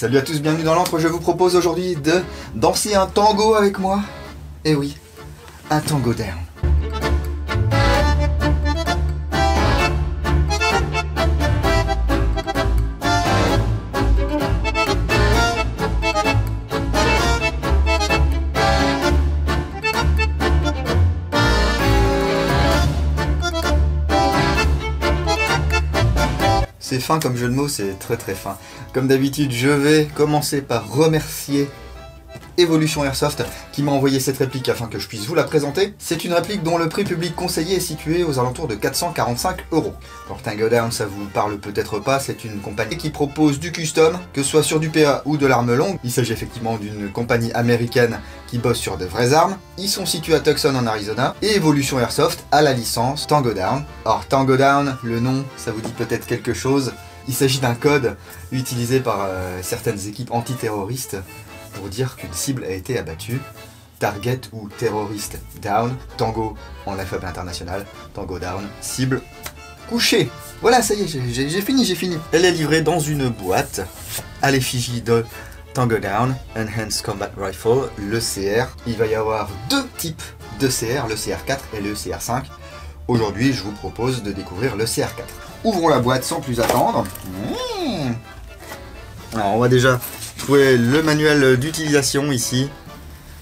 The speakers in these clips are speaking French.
Salut à tous, bienvenue dans l'encre. Je vous propose aujourd'hui de danser un tango avec moi. Eh oui, un tango down. C'est fin comme jeu de mots, c'est très fin. Comme d'habitude, je vais commencer par remercier Evolution Airsoft qui m'a envoyé cette réplique afin que je puisse vous la présenter. C'est une réplique dont le prix public conseillé est situé aux alentours de 445 €. Alors Tango Down, ça vous parle peut-être pas, c'est une compagnie qui propose du custom, que ce soit sur du PA ou de l'arme longue. Il s'agit effectivement d'une compagnie américaine qui bosse sur de vraies armes. Ils sont situés à Tucson en Arizona et Evolution Airsoft a la licence Tango Down. Alors Tango Down, le nom, ça vous dit peut-être quelque chose. Il s'agit d'un code utilisé par certaines équipes antiterroristes pour dire qu'une cible a été abattue. Target ou terroriste down, tango en alphabet international, tango down, cible couchée. Voilà, ça y est, j'ai fini. Elle est livrée dans une boîte à l'effigie de Tango Down, Enhanced Combat Rifle, le CR. Il va y avoir deux types de CR, le CR4 et le CR5. Aujourd'hui, je vous propose de découvrir le CR4. Ouvrons la boîte sans plus attendre. Alors, on va déjà trouver le manuel d'utilisation ici,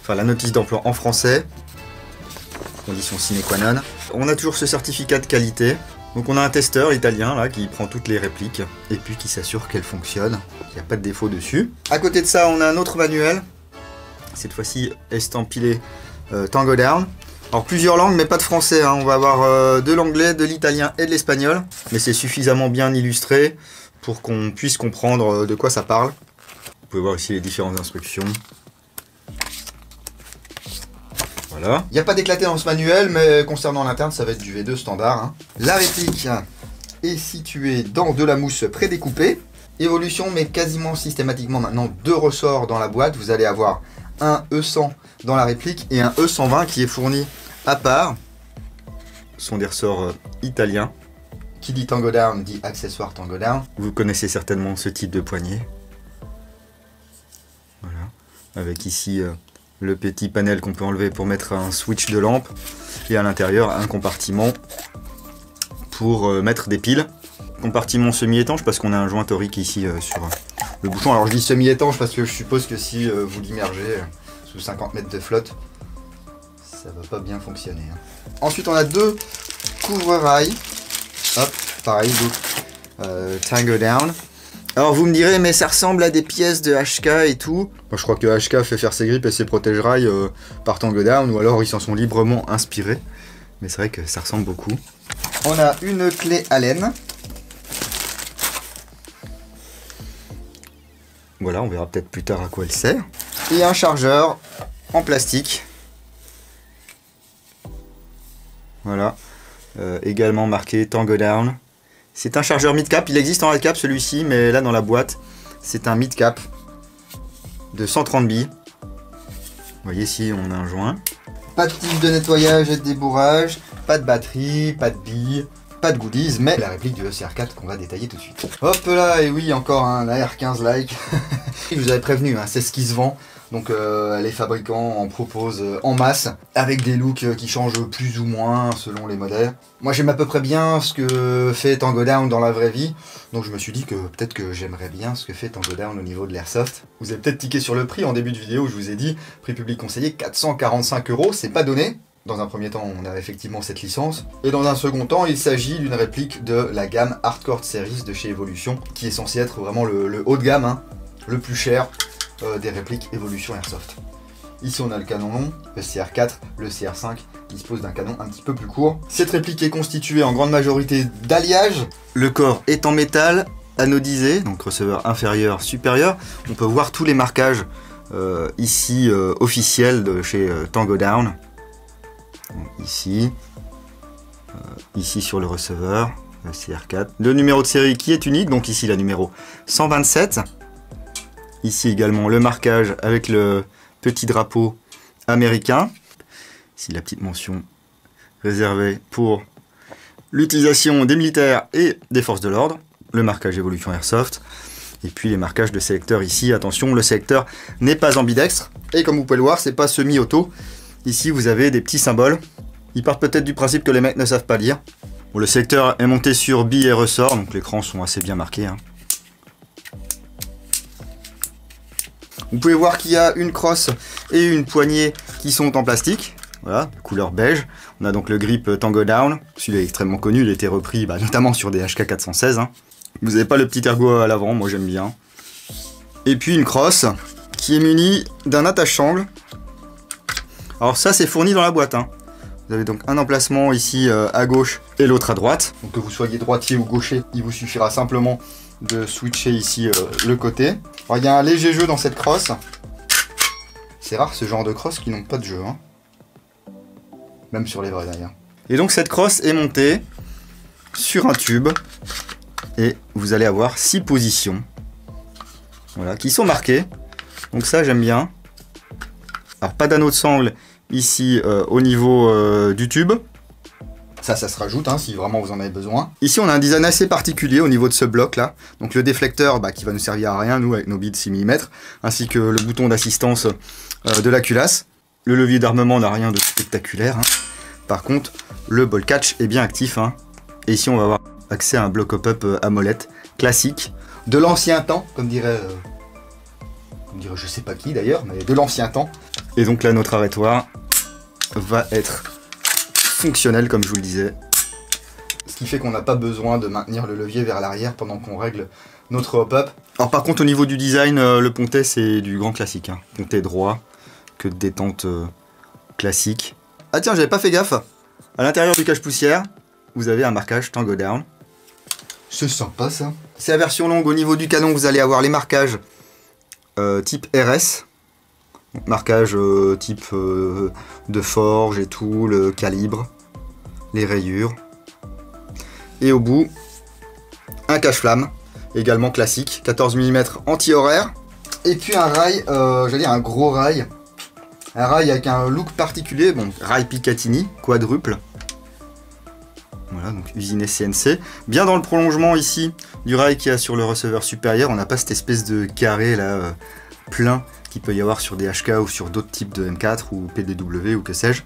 enfin la notice d'emploi en français, condition sine qua non. On a toujours ce certificat de qualité, donc on a un testeur italien là qui prend toutes les répliques et puis qui s'assure qu'elles fonctionnent, qu'il n'y a pas de défaut dessus. À côté de ça, on a un autre manuel, cette fois-ci estampillé Tango Down. Alors plusieurs langues mais pas de français, hein. On va avoir de l'anglais, de l'italien et de l'espagnol, mais c'est suffisamment bien illustré pour qu'on puisse comprendre de quoi ça parle. Vous pouvez voir ici les différentes instructions. Voilà. Il n'y a pas d'éclaté dans ce manuel, mais concernant l'interne, ça va être du V2 standard, hein. La réplique est située dans de la mousse prédécoupée. Evolution met quasiment systématiquement maintenant deux ressorts dans la boîte. Vous allez avoir un E100 dans la réplique et un E120 qui est fourni à part. Ce sont des ressorts italiens. Qui dit Tango Down dit accessoire Tango Down. Vous connaissez certainement ce type de poignée. Voilà. Avec ici le petit panel qu'on peut enlever pour mettre un switch de lampe. Et à l'intérieur un compartiment pour mettre des piles. Compartiment semi-étanche parce qu'on a un joint torique ici sur le bouchon. Alors je dis semi-étanche parce que je suppose que si vous l'immergez sous 50 mètres de flotte, ça va pas bien fonctionner, hein. Ensuite on a deux couvre-rails. Hop, pareil, donc Tango Down. Alors vous me direz, mais ça ressemble à des pièces de HK et tout. Moi je crois que HK fait faire ses grippes et ses protège-rails par Tango Down, ou alors ils s'en sont librement inspirés. Mais c'est vrai que ça ressemble beaucoup. On a une clé Allen. Voilà, on verra peut-être plus tard à quoi elle sert. Et un chargeur en plastique. Voilà. Également marqué Tango Down. C'est un chargeur mid-cap, il existe en high-cap celui-ci, mais là dans la boîte, c'est un mid-cap de 130 billes. Vous voyez ici, on a un joint. Pas de tige de nettoyage et de débourrage, pas de batterie, pas de billes, pas de goodies, mais la réplique du CR4 qu'on va détailler tout de suite. Hop là, et oui, encore un AR15 like. Je vous avais prévenu, hein, c'est ce qui se vend. Donc les fabricants en proposent en masse, avec des looks qui changent plus ou moins selon les modèles. Moi j'aime à peu près bien ce que fait Tango Down dans la vraie vie, donc je me suis dit que peut-être que j'aimerais bien ce que fait Tango Down au niveau de l'airsoft. Vous avez peut-être tiqué sur le prix en début de vidéo, je vous ai dit, prix public conseillé 445 €, c'est pas donné. Dans un premier temps, on a effectivement cette licence. Et dans un second temps, il s'agit d'une réplique de la gamme Hardcore Series de chez Evolution, qui est censé être vraiment le haut de gamme, hein, le plus cher des répliques Evolution Airsoft. Ici on a le canon long, le CR4, le CR5 dispose d'un canon un petit peu plus court. Cette réplique est constituée en grande majorité d'alliages. Le corps est en métal, anodisé, donc receveur inférieur, supérieur. On peut voir tous les marquages ici officiels de chez Tango Down. Donc, ici sur le receveur, le CR4. Le numéro de série qui est unique, donc ici la numéro 127. Ici également le marquage avec le petit drapeau américain. Ici la petite mention réservée pour l'utilisation des militaires et des forces de l'ordre. Le marquage Evolution Airsoft. Et puis les marquages de sélecteur ici, attention, le sélecteur n'est pas ambidextre. Et comme vous pouvez le voir, c'est pas semi-auto. Ici, vous avez des petits symboles. Ils partent peut-être du principe que les mecs ne savent pas lire. Bon, le sélecteur est monté sur billes et ressorts, donc les crans sont assez bien marqués. Hein. Vous pouvez voir qu'il y a une crosse et une poignée qui sont en plastique. Voilà, couleur beige. On a donc le grip Tango Down. Celui-là est extrêmement connu, il a été repris notamment sur des HK 416. Hein. Vous n'avez pas le petit ergot à l'avant, moi j'aime bien. Et puis une crosse qui est munie d'un attache-sangle. Alors ça c'est fourni dans la boîte. Hein. Vous avez donc un emplacement ici à gauche et l'autre à droite. Donc que vous soyez droitier ou gaucher, il vous suffira simplement de switcher ici le côté. Alors il y a un léger jeu dans cette crosse. C'est rare ce genre de crosse qui n'ont pas de jeu. Hein. Même sur les vrais d'ailleurs. Et donc cette crosse est montée sur un tube. Et vous allez avoir 6 positions. Voilà, qui sont marquées. Donc ça j'aime bien. Alors pas d'anneau de sangle ici au niveau du tube. Ça se rajoute hein, si vraiment vous en avez besoin. Ici on a un design assez particulier au niveau de ce bloc là. Donc le déflecteur qui va nous servir à rien nous avec nos billes de 6 mm. Ainsi que le bouton d'assistance de la culasse. Le levier d'armement n'a rien de spectaculaire. Hein. Par contre le ball catch est bien actif. Hein. Et ici on va avoir accès à un bloc hop-up à molette classique. De l'ancien temps, comme dirait je sais pas qui d'ailleurs, mais de l'ancien temps. Et donc là notre arrêtoir va être fonctionnel comme je vous le disais. Ce qui fait qu'on n'a pas besoin de maintenir le levier vers l'arrière pendant qu'on règle notre hop-up. Alors par contre au niveau du design, le pontet c'est du grand classique. Hein. Pontet droit, que de détente classique. Ah tiens, j'avais pas fait gaffe. À l'intérieur du cache-poussière, vous avez un marquage Tango Down. C'est sympa ça. C'est la version longue. Au niveau du canon, vous allez avoir les marquages type RS. Donc, marquage type de forge et tout, le calibre, les rayures. Et au bout, un cache-flamme, également classique, 14 mm anti-horaire. Et puis un rail, j'allais dire un gros rail. Un rail avec un look particulier, bon, rail Picatinny, quadruple. Voilà, donc usiné CNC. Bien dans le prolongement ici du rail qu'il y a sur le receveur supérieur, on n'a pas cette espèce de carré là plein qu'il peut y avoir sur des HK ou sur d'autres types de M4 ou PDW ou que sais-je.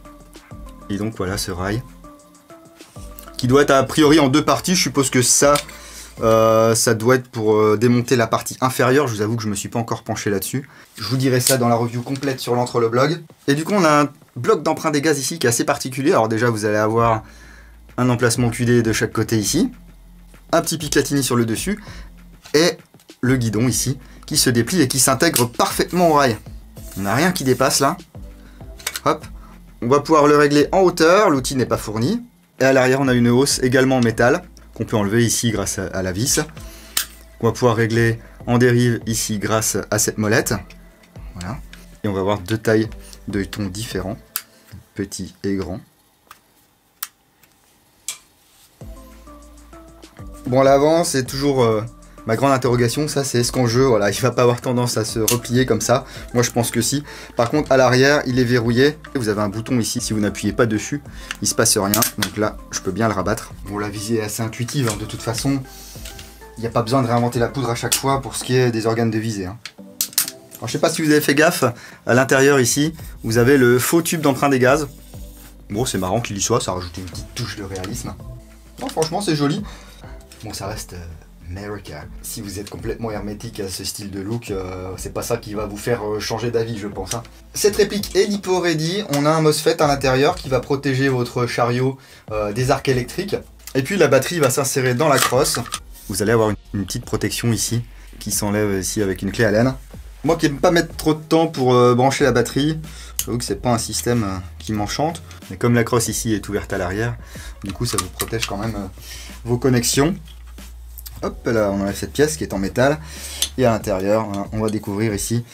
Et donc voilà ce rail qui doit être a priori en 2 parties. Je suppose que ça doit être pour démonter la partie inférieure. Je vous avoue que je me suis pas encore penché là-dessus. Je vous dirai ça dans la review complète sur l'entre-le-blog. Et du coup on a un bloc d'emprunt des gaz ici qui est assez particulier. Alors déjà vous allez avoir un emplacement QD de chaque côté ici, un petit Picatinny sur le dessus, et le guidon ici, qui se déplie et qui s'intègre parfaitement au rail. On n'a rien qui dépasse là. Hop, on va pouvoir le régler en hauteur, l'outil n'est pas fourni. Et à l'arrière, on a une hausse également en métal, qu'on peut enlever ici grâce à la vis. On va pouvoir régler en dérive ici grâce à cette molette. Voilà. Et on va avoir 2 tailles de tons différents, petit et grand. Bon, à l'avant, c'est toujours ma grande interrogation, ça c'est est-ce qu'en jeu, voilà, il va pas avoir tendance à se replier comme ça. Moi je pense que si. Par contre, à l'arrière, il est verrouillé. Vous avez un bouton ici, si vous n'appuyez pas dessus, il se passe rien. Donc là, je peux bien le rabattre. Bon, la visée est assez intuitive, hein. De toute façon, il n'y a pas besoin de réinventer la poudre à chaque fois pour ce qui est des organes de visée. Hein. Alors, je sais pas si vous avez fait gaffe, à l'intérieur ici, vous avez le faux tube d'emprunt des gaz. Bon, c'est marrant qu'il y soit, ça rajoute une petite touche de réalisme. Non, franchement, c'est joli. Bon, ça reste America. Si vous êtes complètement hermétique à ce style de look, c'est pas ça qui va vous faire changer d'avis, je pense. Hein. Cette réplique est lipo-ready. On a un MOSFET à l'intérieur qui va protéger votre chariot des arcs électriques. Et puis la batterie va s'insérer dans la crosse. Vous allez avoir une petite protection ici qui s'enlève ici avec une clé Allen. Moi qui n'aime pas mettre trop de temps pour brancher la batterie, j'avoue que c'est pas un système qui m'enchante. Mais comme la crosse ici est ouverte à l'arrière, du coup ça vous protège quand même vos connexions. Hop là, on a cette pièce qui est en métal. Et à l'intérieur, hein, on va découvrir ici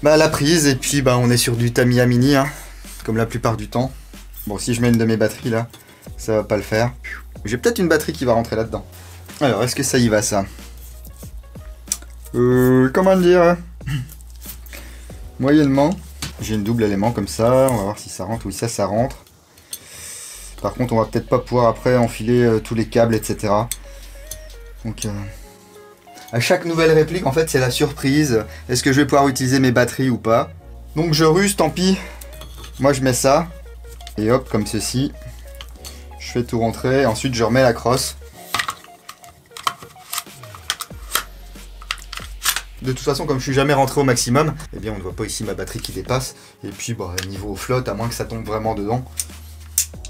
la prise. Et puis on est sur du Tamiya Mini, hein, comme la plupart du temps. Bon, si je mets une de mes batteries là, ça va pas le faire. J'ai peut-être une batterie qui va rentrer là-dedans. Alors, est-ce que ça y va ça? Comment dire? Moyennement. J'ai une double élément comme ça. On va voir si ça rentre. Oui, ça rentre. Par contre, on va peut-être pas pouvoir après enfiler tous les câbles, etc. Donc, À chaque nouvelle réplique, en fait, c'est la surprise. Est-ce que je vais pouvoir utiliser mes batteries ou pas? Donc je ruse, tant pis. Moi, je mets ça. Et hop, comme ceci. Je fais tout rentrer. Ensuite, je remets la crosse. De toute façon, comme je suis jamais rentré au maximum, eh bien on ne voit pas ici ma batterie qui dépasse. Et puis bah, niveau flotte, à moins que ça tombe vraiment dedans,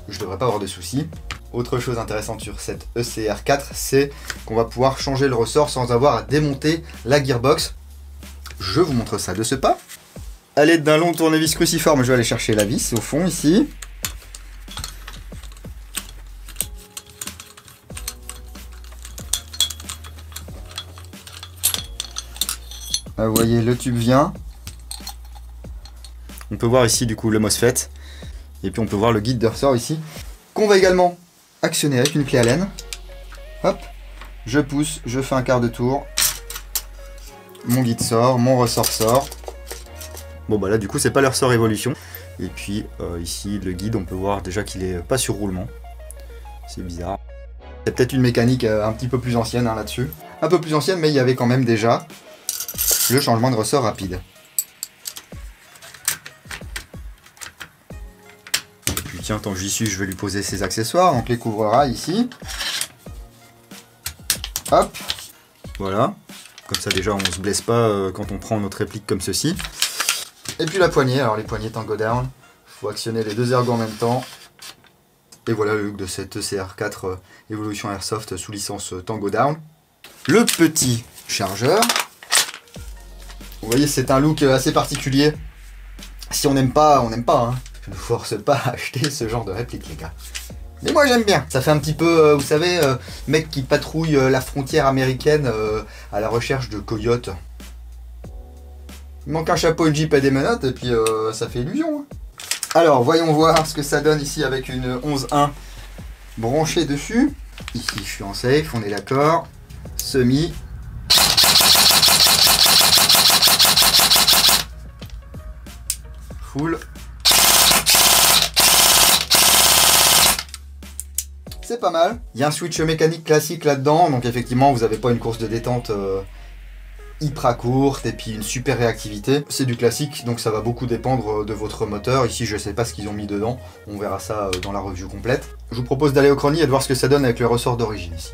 je devrais pas avoir de soucis. Autre chose intéressante sur cette ECR4, c'est qu'on va pouvoir changer le ressort sans avoir à démonter la gearbox. Je vous montre ça de ce pas. À l'aide d'un long tournevis cruciforme, je vais aller chercher la vis au fond ici. Là, vous voyez, le tube vient. On peut voir ici du coup le MOSFET. Et puis on peut voir le guide de ressort ici. Qu'on va également actionner avec une clé Allen. Hop, je pousse, je fais un quart de tour. Mon guide sort, mon ressort sort. Bon bah là du coup c'est pas le ressort Evolution. Et puis ici le guide, on peut voir déjà qu'il est pas sur roulement. C'est bizarre. C'est peut-être une mécanique un petit peu plus ancienne hein, là-dessus. Un peu plus ancienne, mais il y avait quand même déjà le changement de ressort rapide. Et puis tiens, tant que j'y suis, je vais lui poser ses accessoires. Donc les couvre-rails ici. Hop, voilà. Comme ça déjà on se blesse pas quand on prend notre réplique comme ceci. Et puis la poignée, alors les poignées Tango Down. Il faut actionner les deux ergots en même temps. Et voilà le look de cette ECR4 Evolution Airsoft sous licence Tango Down. Le petit chargeur. Vous voyez, c'est un look assez particulier. Si on n'aime pas, on n'aime pas. Hein. Je ne force pas à acheter ce genre de réplique, les gars. Mais moi, j'aime bien. Ça fait un petit peu, vous savez, mec qui patrouille la frontière américaine à la recherche de coyotes. Il manque un chapeau, une jeep et des menottes, et puis ça fait illusion. Hein. Alors, voyons voir ce que ça donne ici avec une 11.1 branchée dessus. Ici, je suis en safe, on est d'accord. Semi. Full. C'est pas mal. Il y a un switch mécanique classique là-dedans, donc effectivement vous n'avez pas une course de détente hyper courte et puis une super réactivité. C'est du classique, donc ça va beaucoup dépendre de votre moteur. Ici je sais pas ce qu'ils ont mis dedans, on verra ça dans la review complète. Je vous propose d'aller au chrony et de voir ce que ça donne avec le ressort d'origine ici.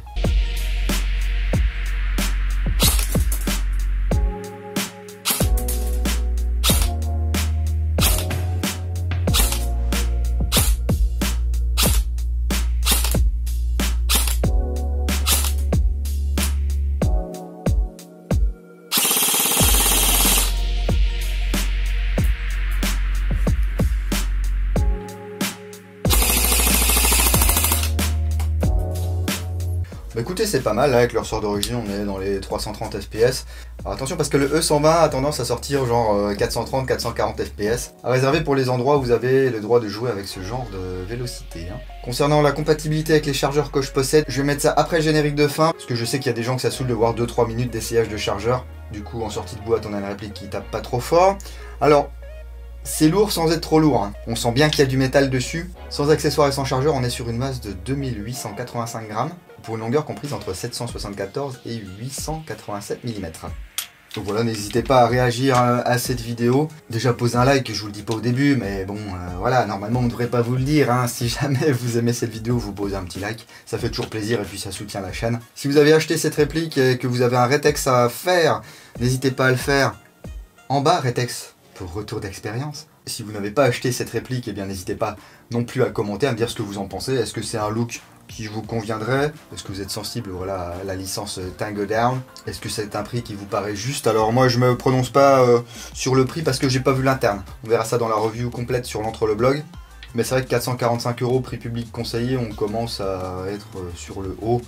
Bah écoutez, c'est pas mal, là, avec le ressort d'origine, on est dans les 330 fps. Alors attention parce que le E120 a tendance à sortir genre 430-440 fps. À réserver pour les endroits où vous avez le droit de jouer avec ce genre de vélocité. Hein. Concernant la compatibilité avec les chargeurs que je possède, je vais mettre ça après le générique de fin, parce que je sais qu'il y a des gens que ça saoule de voir 2-3 minutes d'essayage de chargeur. Du coup, en sortie de boîte, on a une réplique qui tape pas trop fort. Alors, c'est lourd sans être trop lourd. Hein. On sent bien qu'il y a du métal dessus. Sans accessoires et sans chargeur, on est sur une masse de 2885 grammes. Pour une longueur comprise entre 774 et 887 mm. Donc voilà, n'hésitez pas à réagir à cette vidéo. Déjà posez un like, je vous le dis pas au début, mais bon, voilà, normalement on ne devrait pas vous le dire. Hein. Si jamais vous aimez cette vidéo, vous posez un petit like, ça fait toujours plaisir et puis ça soutient la chaîne. Si vous avez acheté cette réplique et que vous avez un rétex à faire, n'hésitez pas à le faire en bas, rétex, pour retour d'expérience. Si vous n'avez pas acheté cette réplique, eh bien n'hésitez pas non plus à commenter, à me dire ce que vous en pensez. Est-ce que c'est un look qui vous conviendrait? Est-ce que vous êtes sensible voilà, à la licence Tango Down? Est-ce que c'est un prix qui vous paraît juste? Alors moi je me prononce pas sur le prix parce que j'ai pas vu l'interne. On verra ça dans la review complète sur l'entre le blog. Mais c'est vrai que 445 € prix public conseillé, on commence à être sur le haut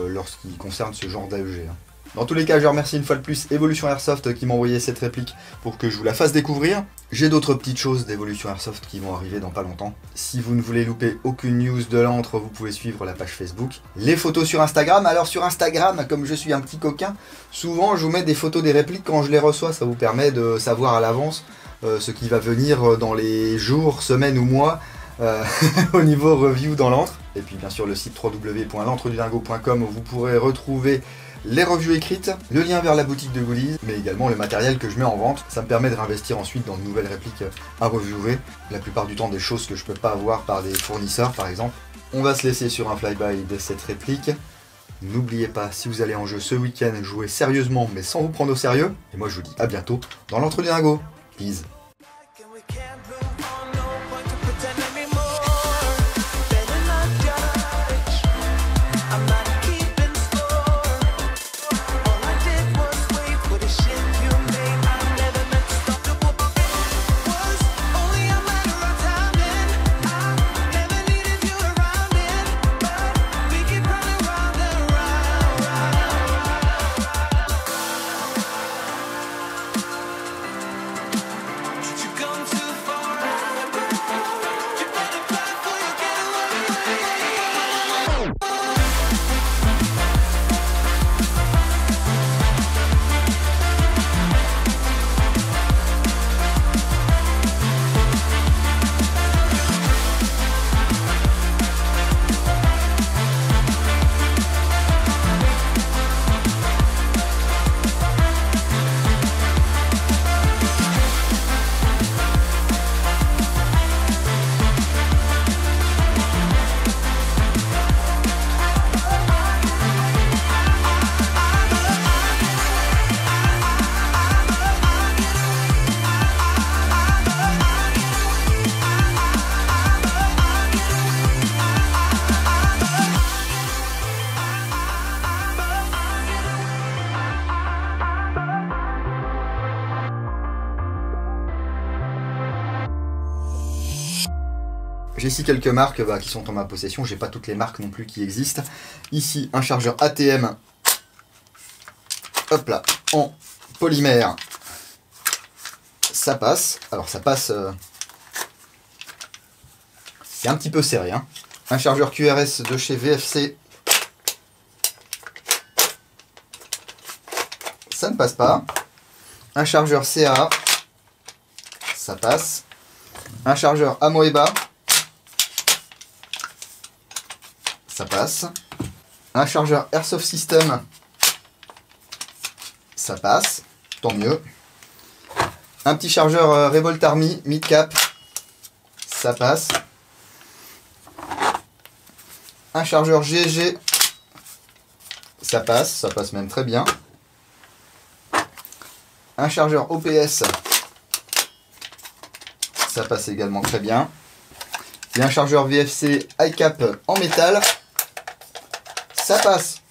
lorsqu'il concerne ce genre d'AEG. Hein. Dans tous les cas, je remercie une fois de plus Evolution Airsoft qui m'a envoyé cette réplique pour que je vous la fasse découvrir. J'ai d'autres petites choses d'Evolution Airsoft qui vont arriver dans pas longtemps. Si vous ne voulez louper aucune news de l'antre, vous pouvez suivre la page Facebook. Les photos sur Instagram. Alors sur Instagram, comme je suis un petit coquin, souvent je vous mets des photos des répliques quand je les reçois. Ça vous permet de savoir à l'avance ce qui va venir dans les jours, semaines ou mois au niveau review dans l'antre. Et puis bien sûr le site www.l'entredudingo.com où vous pourrez retrouver les revues écrites, le lien vers la boutique de goodies, mais également le matériel que je mets en vente. Ça me permet de réinvestir ensuite dans de nouvelles répliques à reviewer. La plupart du temps des choses que je peux pas avoir par des fournisseurs par exemple. On va se laisser sur un flyby de cette réplique. N'oubliez pas, si vous allez en jeu ce week-end, jouez sérieusement mais sans vous prendre au sérieux. Et moi je vous dis à bientôt dans l'entre-deux-dingo. Peace. J'ai ici quelques marques qui sont en ma possession, j'ai pas toutes les marques non plus qui existent. Ici un chargeur ATM, hop là, en polymère, ça passe. Alors ça passe, c'est un petit peu serré, hein. Un chargeur QRS de chez VFC, ça ne passe pas. Un chargeur CA, ça passe. Un chargeur Amoeba, ça passe. Un chargeur Airsoft System, ça passe, tant mieux. Un petit chargeur Revolt Army mid-cap, ça passe. Un chargeur GG, ça passe même très bien. Un chargeur OPS, ça passe également très bien. Et un chargeur VFC iCap en métal, ça passe.